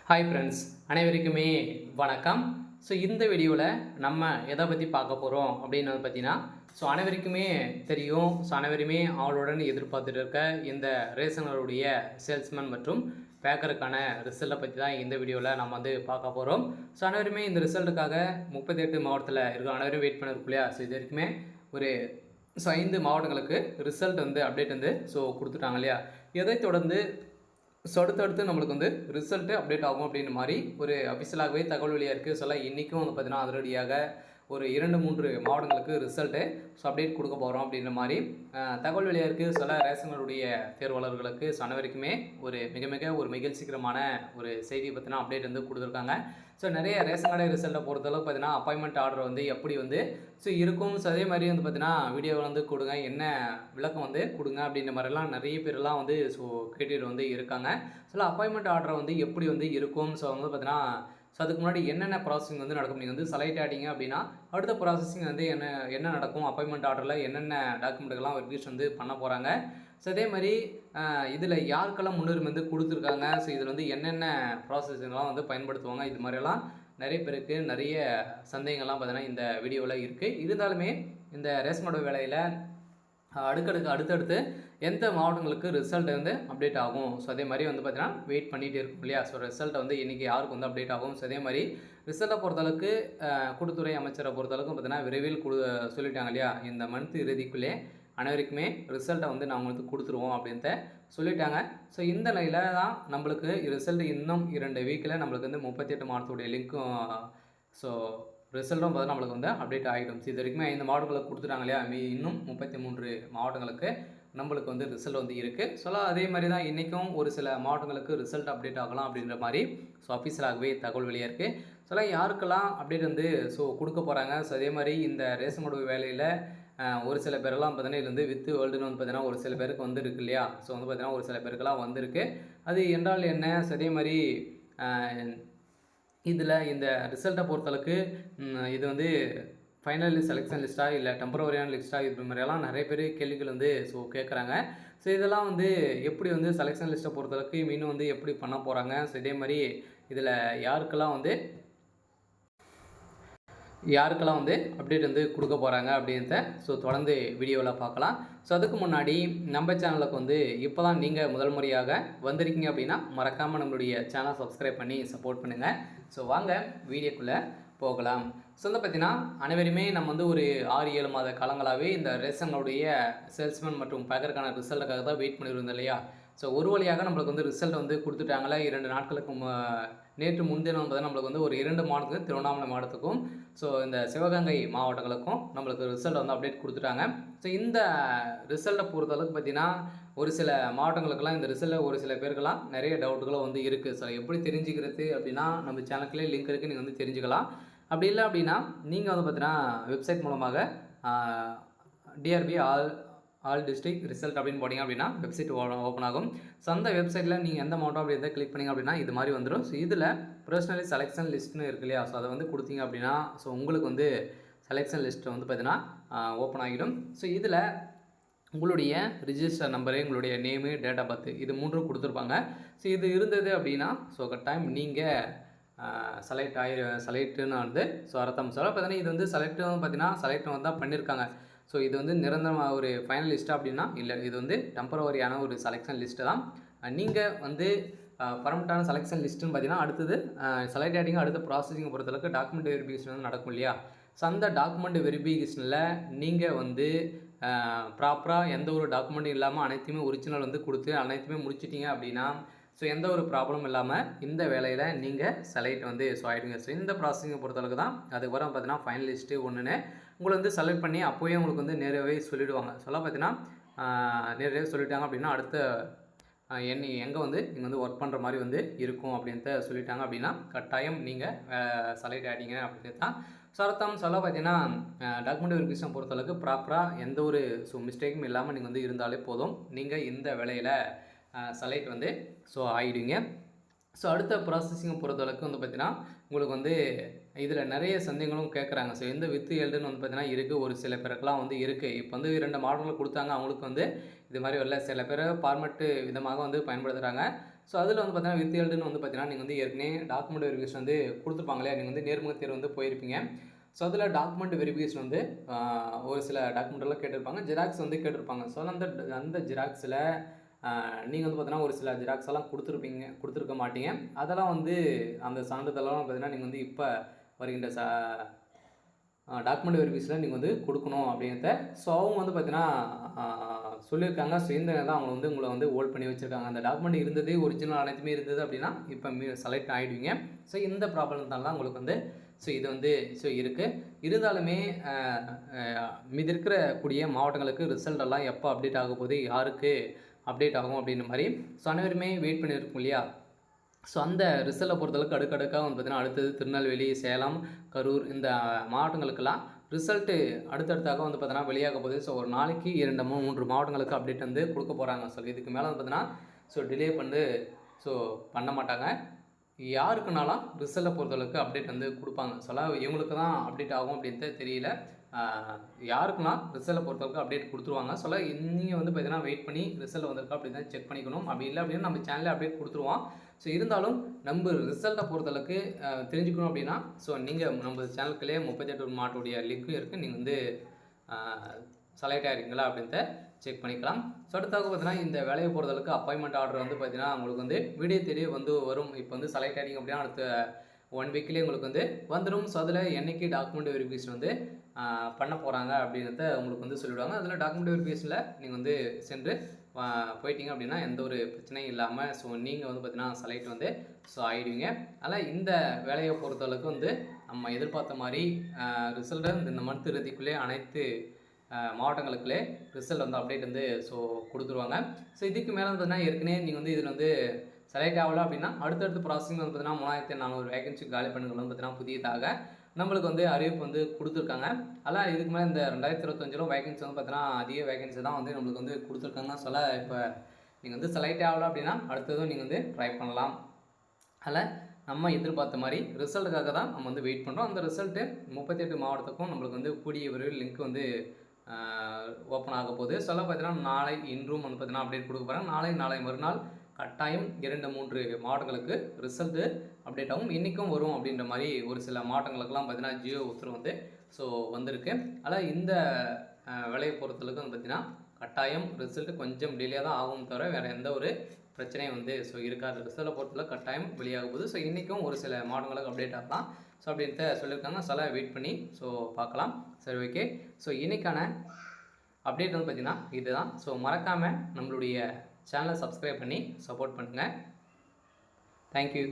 Hi friends, அனைவருக்குமே வணக்கம். So இந்த வீடியோவில் நம்ம எதை பற்றி பார்க்க போகிறோம் அப்படின்னு பார்த்தீங்கன்னா, அனைவருக்குமே தெரியும். அனைவருமே ஆவலுடன் எதிர்பார்த்துட்டு இருக்க இந்த ரேஷனருடைய சேல்ஸ்மேன் மற்றும் பேக்கருக்கான ரிசல்ட்டை பற்றி தான் இந்த வீடியோவில் நம்ம வந்து பார்க்க போகிறோம். அனைவருமே இந்த ரிசல்ட்டுக்காக 38 மாவட்டத்தில் இருக்க அனைவரும் வெயிட் பண்ணிருக்கோம் இல்லையா? இது வரைக்குமே ஒரு 5 மாவட்டங்களுக்கு ரிசல்ட் வந்து அப்டேட் வந்து கொடுத்துட்டாங்க இல்லையா? எதை தொடர்ந்து அடுத்தடுத்து நம்மளுக்கு வந்து ரிசல்ட்டு அப்டேட் ஆகும் அப்படின்ற மாதிரி ஒரு அஃபிஷியலாகவே தகவல் வெளியாக இருக்குது. இன்றைக்கும் வந்து பார்த்திங்கன்னா அதிரடியாக ஒரு 2-3 மாவட்டங்களுக்கு ரிசல்ட்டு அப்டேட் கொடுக்க போகிறோம் அப்படின்ற மாதிரி தகவல் வெளியாக இருக்குது. ரேஷனருடைய தேர்வாளர்களுக்கு அனைவருக்குமே ஒரு மிக ஒரு மகிழ்ச்சிகரமான ஒரு செய்தியை பற்றின அப்டேட் வந்து கொடுத்துருக்காங்க. நிறைய ரேஷன் கடை ரிசல்ட்டை பொறுத்தளவுக்கு பார்த்தீங்கன்னா அப்பாயின்மெண்ட் ஆர்டர் வந்து எப்படி வந்து இருக்கும். அதே மாதிரி வந்து பார்த்தீங்கன்னா வீடியோ வந்து கொடுங்க, என்ன விளக்கம் வந்து கொடுங்க அப்படின்ற மாதிரிலாம் நிறைய பேர்லாம் வந்து கேட்டுட்டு வந்து இருக்காங்க. அப்பாயின்மெண்ட் ஆர்டர் வந்து எப்படி வந்து இருக்கும், வந்து பார்த்தீங்கன்னா அதுக்கு முன்னாடி என்னென்ன ப்ராசஸிங் வந்து நடக்கும். நீங்கள் வந்து செலக்ட் ஆகிட்டீங்க அப்படின்னா அடுத்த ப்ராசஸிங் வந்து என்ன நடக்கும், அப்பாயின்மெண்ட் ஆர்டரில் என்னென்ன டாக்குமெண்ட்டுகள்லாம் வெரிஃபிகேஷன் வந்து பண்ண போகிறாங்க. அதே மாதிரி இதில் யாருக்கெல்லாம் முன்னுரிமை வந்து கொடுத்துருக்காங்க, இதில் வந்து என்னென்ன ப்ராசஸிங்லாம் வந்து பயன்படுத்துவாங்க, இது மாதிரியெல்லாம் நிறைய பேருக்கு நிறைய சந்தேகங்கள்லாம் பார்த்தீங்கன்னா இந்த வீடியோவில் இருக்குது. இருந்தாலுமே இந்த ரேஷனோட வேலையில் அடுத்தடுத்து எந்த மாவட்டங்களுக்கு ரிசல்ட் வந்து அப்டேட் ஆகும். அதே மாதிரி வந்து பார்த்தீங்கன்னா வெயிட் பண்ணிகிட்டே இருக்கும் இல்லையா? ரிசல்ட்டை வந்து இன்றைக்கி யாருக்கு வந்து அப்டேட் ஆகும். அதே மாதிரி ரிசல்ட்டை பொறுத்தளவுக்கு கூட்டுத்துறை அமைச்சரை பொறுத்தளவுக்கு பார்த்தீங்கன்னா விரைவில் சொல்லிட்டாங்க இல்லையா? இந்த மந்த் இறுதிக்குள்ளே அனைவருக்குமே ரிசல்ட்டை வந்து நாங்கள் வந்து கொடுத்துருவோம் அப்படின்ட்டு சொல்லிட்டாங்க. இந்த நிலையில் தான் நம்மளுக்கு ரிசல்ட் இன்னும் 2 வீக்கில் நம்மளுக்கு வந்து 38 மாவட்டத்துடைய லிங்க்கும் ரிசல்ட்டும் பார்த்தா நம்மளுக்கு வந்து அப்டேட் ஆகிடும். இது வரைக்குமே 5 மாவட்டங்களுக்கு கொடுத்துட்டாங்க இல்லையா? இன்னும் 33 மாவட்டங்களுக்கு நம்மளுக்கு வந்து ரிசல்ட் வந்து இருக்குது. அதே மாதிரி தான் இன்றைக்கும் ஒரு சில மாவட்டங்களுக்கு ரிசல்ட் அப்டேட் ஆகலாம் அப்படின்ற மாதிரி அஃபீஷியலாகவே தகவல் வெளியாக இருக்குது. யாருக்கெல்லாம் அப்டேட் வந்து கொடுக்க போகிறாங்க. அதே மாதிரி இந்த ரேஷனோட வேலையில் ஒரு சில பேரெல்லாம் பார்த்தீங்கன்னா இது வந்து வித்து வேர்ல்டுன்னு வந்து பார்த்தீங்கன்னா ஒரு சில பேருக்கு வந்து இருக்கு இல்லையா? வந்து பார்த்தீங்கன்னா ஒரு சில பேருக்கெல்லாம் வந்திருக்கு. அது என்றால் என்ன, அதே மாதிரி இதில் இந்த ரிசல்ட்டை பொறுத்தளவுக்கு இது வந்து ஃபைனல் செலெக்ஷன் லிஸ்ட்டாக இல்லை டெம்பரவரியான லிஸ்ட்டாக இது மாதிரியெல்லாம் நிறைய பேர் கேள்விகள் வந்து கேட்குறாங்க. இதெல்லாம் வந்து எப்படி வந்து செலெக்ஷன் லிஸ்ட்டை பொறுத்தளவுக்கு இன்னும் வந்து எப்படி பண்ண போகிறாங்க. இதே மாதிரி இதில் யாருக்கெல்லாம் வந்து அப்டேட் வந்து கொடுக்க போகிறாங்க அப்படின்றத தொடர்ந்து வீடியோவில் பார்க்கலாம். அதுக்கு முன்னாடி நம்ம சேனலுக்கு வந்து இப்போ தான் நீங்கள் முதல் முறையாக வந்திருக்கீங்க அப்படின்னா மறக்காமல் நம்மளுடைய சேனலை சப்ஸ்கிரைப் பண்ணி சப்போர்ட் பண்ணுங்கள். வாங்க வீடியோக்குள்ளே போகலாம். வந்து பார்த்தீங்கன்னா அனைவருமே நம்ம வந்து ஒரு 6-7 மாத காலங்களாகவே இந்த ரேஷனுடைய சேல்ஸ்மேன் மற்றும் பேக்கருக்கான ரிசல்ட்டுக்காக தான் வெயிட் பண்ணியிருந்தோம் இல்லையா? ஒரு வழியாக நம்மளுக்கு வந்து ரிசல்ட் வந்து கொடுத்துட்டாங்களே. 2 நாட்களுக்கு நேற்று முன்தினம் வந்து நம்மளுக்கு வந்து ஒரு 2 மாவட்டத்துக்கு திருவண்ணாமலை மாவட்டத்துக்கும் இந்த சிவகங்கை மாவட்டங்களுக்கும் நம்மளுக்கு ரிசல்ட் வந்து அப்டேட் கொடுத்துட்டாங்க. இந்த ரிசல்ட்டை பொறுத்தளவுக்கு பார்த்தீங்கன்னா ஒரு சில மாவட்டங்களுக்கெல்லாம் இந்த ரிசல்ட்டில் ஒரு சில பேருக்கெல்லாம் நிறைய டவுட்டுகளும் வந்து இருக்குது. எப்படி தெரிஞ்சுக்கிறது அப்படின்னா நம்ம சேனலுக்குள்ளே லிங்க் இருக்குது, நீங்கள் வந்து தெரிஞ்சுக்கலாம். அப்படி இல்லை அப்படின்னா நீங்கள் வந்து பார்த்தீங்கன்னா வெப்சைட் மூலமாக டிஆர்பி ஆல் டிஸ்ட்ரிக்ட் ரிசல்ட் அப்படின்னு போட்டிங்க அப்படின்னா வெப்சைட் ஓப்பன் ஆகும். அந்த வெப்சைட்டில் நீங்கள் எந்த மாவட்டம் அப்படி எதாவது கிளிக் பண்ணிங்க அப்படின்னா இது மாதிரி வந்துடும். இதில் பர்சனலி செலெக்ஷன் லிஸ்ட்னு இருக்கு இல்லையா? அதை வந்து கொடுத்தீங்க அப்படின்னா உங்களுக்கு வந்து செலெக்ஷன் லிஸ்ட்டு வந்து பார்த்தீங்கன்னா ஓப்பன் ஆகிடும். இதில் உங்களுடைய ரிஜிஸ்டர் நம்பரு, உங்களுடைய நேமு, டேட் ஆஃப் பர்த் இது 3 கொடுத்துருப்பாங்க. இது இருந்தது அப்படின்னா கட்டாயம் நீங்கள் செலக்ட்டுன்னு வந்து அர்த்தம். பார்த்தீங்கன்னா இது வந்து செலக்ட் வந்து தான் பண்ணியிருக்காங்க. இது வந்து நிரந்தரமாக ஒரு ஃபைனல் லிஸ்ட்டு அப்படின்னா இல்லை, இது வந்து டெம்பரவரியான ஒரு செலெக்ஷன் லிஸ்ட்டு தான். நீங்கள் வந்து பர்மனெண்ட்டான செலெக்ஷன் லிஸ்ட்டுன்னு பார்த்தீங்கன்னா அடுத்தது செலக்ட் ஆகிட்டிங்க. அடுத்த ப்ராசஸிங் பொறுத்தளவுக்கு டாக்குமெண்ட் வெரிஃபிகேஷன் வந்து நடக்கும் இல்லையா? அந்த டாக்குமெண்ட் வெரிஃபிகேஷனில் நீங்கள் வந்து ப்ராப்பராக எந்த ஒரு டாக்குமெண்ட்டும் இல்லாமல் அனைத்துமே ஒரிஜினல் வந்து கொடுத்து அனைத்துமே முடிச்சிட்டிங்க அப்படின்னா எந்த ஒரு ப்ராப்ளம் இல்லாமல் இந்த வேலையில் நீங்கள் செலக்ட் வந்து ஆகிடுங்க. இந்த ப்ராசஸிங்கை பொறுத்தளவுக்கு தான் அதுக்கப்புறம் பார்த்தீங்கன்னா ஃபைனல் லிஸ்ட்டு ஒன்றுன்னு உங்களை வந்து செலக்ட் பண்ணி அப்போயே உங்களுக்கு வந்து நேராகவே சொல்லிவிடுவாங்க. பார்த்தீங்கன்னா நேரடியாக சொல்லிட்டாங்க அப்படின்னா அடுத்த எங்கே வந்து நீங்கள் வந்து ஒர்க் பண்ணுற மாதிரி வந்து இருக்கும் அப்படின்ட்டு சொல்லிட்டாங்க அப்படின்னா கட்டாயம் நீங்கள் செலக்ட் ஆகிட்டீங்க அப்படின்ட்டு தான் அர்த்தம். பார்த்தீங்கன்னா டாக்குமெண்ட் வெரிஃபிகேஷன் பொறுத்தளவுக்கு ப்ராப்பராக எந்த ஒரு மிஸ்டேக்கும் இல்லாமல் நீங்கள் வந்து இருந்தாலே போதும், நீங்கள் இந்த வேலையில் செலக்ட் வந்து ஆகிடுவீங்க. அடுத்த ப்ராசஸிங்கை பொறுத்தளவுக்கு வந்து பார்த்தீங்கன்னா உங்களுக்கு வந்து இதில் நிறைய சந்தேகங்களும் கேட்குறாங்க. இந்த வித்து எழுதுன்னு வந்து பார்த்தீங்கன்னா இருக்குது, ஒரு சில பேருக்கெல்லாம் வந்து இருக்குது. இப்போ வந்து 2 மாடலில் கொடுத்தாங்க, அவங்களுக்கு வந்து இது மாதிரி வரல. சில பேர் ஃபார்மேட்டு விதமாக வந்து பயன்படுத்துகிறாங்க. ஸோ அதில் வந்து பார்த்தீங்கன்னா வித்ஹெல்டுன்னு வந்து பார்த்தீங்கன்னா நீங்கள் வந்து ஏற்கனவே டாக்குமெண்ட் வெரிஃபிகேஷன் வந்து கொடுத்துருப்பாங்க இல்லையா, நீங்கள் வந்து நேர்முக தேர்வு வந்து போயிருப்பீங்க. ஸோ அதில் டாக்குமெண்ட் வெரிஃபிகேஷன் வந்து ஒரு சில டாக்குமெண்ட்டெல்லாம் கேட்டிருப்பாங்க, ஜெராக்ஸ் வந்து கேட்டிருப்பாங்க. ஸோ அந்த அந்த ஜெராக்ஸில் நீங்கள் வந்து பார்த்தீங்கன்னா ஒரு சில ஜெராக்ஸ் எல்லாம் கொடுத்துருக்க மாட்டீங்க. அதெல்லாம் வந்து அந்த சான்றிதழெல்லாம் பார்த்தீங்கன்னா நீங்கள் வந்து இப்போ வருகின்ற டாக்குமெண்ட் வெரிஃபிகேஷனில் நீங்கள் வந்து கொடுக்கணும் அப்படிங்கிறத. ஸோ அவங்க வந்து பார்த்தீங்கன்னா சொல்லியிருக்காங்க. ஸோ இந்த தான் அவங்க வந்து உங்களை வந்து ஹோல்ட் பண்ணி வச்சுருக்காங்க. அந்த டாக்குமெண்ட் இருந்தது, ஒரிஜினல் அனைத்துமே இருந்தது அப்படின்னா இப்போ செலக்ட் ஆகிடுவீங்க. ஸோ இந்த ப்ராப்ளம்னால தான் உங்களுக்கு வந்து இது வந்து இருக்குது. இருந்தாலுமே மீதி இருக்கக்கூடிய மாவட்டங்களுக்கு ரிசல்ட் எல்லாம் எப்போ அப்டேட் ஆக போகுது, யாருக்கு அப்டேட் ஆகும் அப்படின்ற மாதிரி ஸோ அனைவருமே வெயிட் பண்ணியிருக்கோம் இல்லையா. ஸோ அந்த ரிசல்ட்டை பொறுத்தளவுக்கு அடுக்கடுக்காக வந்து பார்த்திங்கன்னா அடுத்தது திருநெல்வேலி, சேலம், கரூர் இந்த மாவட்டங்களுக்கெல்லாம் ரிசல்ட்டு அடுத்தடுத்தாக வந்து பார்த்தீங்கன்னா வெளியாக போகுது. ஸோ ஒரு நாளைக்கு 2, 3 மாவட்டங்களுக்கு அப்டேட் வந்து கொடுக்க போகிறாங்க. ஸோ இதுக்கு மேலே வந்து பார்த்தீங்கன்னா டிலே பண்ண மாட்டாங்க. யாருக்குனாலும் ரிசல்ட்டை பொறுத்தளவுக்கு அப்டேட் வந்து கொடுப்பாங்க. இவங்களுக்கு தான் அப்டேட் ஆகும் அப்படின்ட்டு தெரியல. யாருக்குன்னா ரிசல்ட்டை பொறுத்தளவுக்கு அப்டேட் கொடுத்துருவாங்க. நீங்கள் வந்து பார்த்தீங்கன்னா வெயிட் பண்ணி ரிசல்ட் வந்திருக்கா அப்படி தான் செக் பண்ணிக்கணும். அப்படி இல்லை அப்படின்னா நம்ம சேனலில் அப்டேட் கொடுத்துருவோம். ஸோ இருந்தாலும் நம்ம ரிசல்ட்டை பொறுத்தளவுக்கு தெரிஞ்சுக்கணும் அப்படின்னா நீங்கள் நம்ம சேனலுக்குள்ளே 38 மாவட்டோடைய லிங்க்கும் இருக்குது. நீங்கள் வந்து செலக்ட் ஆகிருக்கீங்களா அப்படின்ட்டு செக் பண்ணிக்கலாம். ஸோ அடுத்தாக பார்த்தீங்கன்னா இந்த வேலையை பொறுத்தளவுக்கு அப்பாயின்மெண்ட் ஆர்டர் வந்து பார்த்தீங்கன்னா உங்களுக்கு வந்து வீடியோ தேடி வந்து வரும். இப்போ வந்து செலக்ட் ஆகிங்க அப்படின்னா அடுத்த 1 வீக்லேயே உங்களுக்கு வந்து வந்துடும். ஸோ அதில் என்றைக்கு டாக்குமெண்ட் வெரிஃபிகேஷன் வந்து பண்ண போகிறாங்க அப்படிங்கிறத உங்களுக்கு வந்து சொல்லிவிடுவாங்க. அதில் டாக்குமெண்ட் வெரிஃபிகேஷனில் நீங்கள் வந்து சென்று போயிட்டீங்க அப்படின்னா எந்த ஒரு பிரச்சனையும் இல்லாமல் நீங்கள் வந்து பார்த்தீங்கன்னா செலக்ட் வந்து ஆகிடுவீங்க. அதனால் இந்த வேலையை பொறுத்தளவுக்கு வந்து நம்ம எதிர்பார்த்த மாதிரி ரிசல்ட்டை இந்த மந்த் இறுதிக்குள்ளே அனைத்து மாவட்டங்களுக்குள்ளே ரிசல்ட் வந்து அப்டேட் வந்து கொடுத்துருவாங்க. ஸோ இதுக்கு மேலே வந்து பார்த்தீங்கன்னா ஏற்கனவே நீங்கள் வந்து இதில் வந்து செலக்ட் ஆகலை அப்படின்னா அடுத்தடுத்து ப்ராசஸிங் வந்து பார்த்தீங்கன்னா 3400 வேகன்சி காலி பண்ணுங்கள் வந்து பார்த்தீங்கன்னா புதியதாக நம்மளுக்கு வந்து அறிவிப்பு வந்து கொடுத்துருக்காங்க. அதனால் இதுக்கு மேலே இந்த 2025 வேகன்சி வந்து பார்த்தீங்கன்னா அதிக வேகன்சி தான் வந்து நம்மளுக்கு வந்து கொடுத்துருக்காங்க. இப்போ நீங்கள் வந்து செலக்ட் ஆகலை அப்படின்னா அடுத்ததும் நீங்கள் வந்து ட்ரை பண்ணலாம். அதில் நம்ம எதிர்பார்த்த மாதிரி ரிசல்ட்டுக்காக தான் நம்ம வந்து வெயிட் பண்ணுறோம். அந்த ரிசல்ட்டு 38 மாவட்டத்துக்கும் நம்மளுக்கு வந்து கூடிய விரைவில் லிங்க் வந்து ஓப்பன் ஆக போகுது. பார்த்தீங்கன்னா நாளை இன்றும் வந்து பார்த்தீங்கன்னா அப்டேட் கொடுக்க போகிறாங்க. நாளை மறுநாள் கட்டாயம் 2, 3 மாவட்டங்களுக்கு ரிசல்ட்டு அப்டேட் ஆகும். இன்றைக்கும் வரும் அப்படின்ற மாதிரி ஒரு சில மாவட்டங்களுக்கெல்லாம் பார்த்தீங்கன்னா ஜியோ உத்தரவு வந்து வந்திருக்கு. அதனால் இந்த வேலையை பொறுத்தளவுக்கு வந்து பார்த்திங்கன்னா கட்டாயம் ரிசல்ட்டு கொஞ்சம் டிலே தான் ஆகும் தவிர வேறு எந்த ஒரு பிரச்சனையும் வந்து இருக்காது. ரிசல்ட்டை பொறுத்தளவு கட்டாயம் வெளியாக போகுது. இன்றைக்கும் ஒரு சில மாவட்டங்களுக்கு அப்டேட் ஆகலாம். அப்படின்ட்டு சொல்லியிருக்காங்க. வெயிட் பண்ணி பார்க்கலாம். சரி, ஓகே. இன்றைக்கான அப்டேட் வந்து பார்த்திங்கன்னா இதுதான். மறக்காமல் நம்மளுடைய சேனலை சப்ஸ்கிரைப் பண்ணி சப்போர்ட் பண்ணுங்கள். தேங்க்யூ.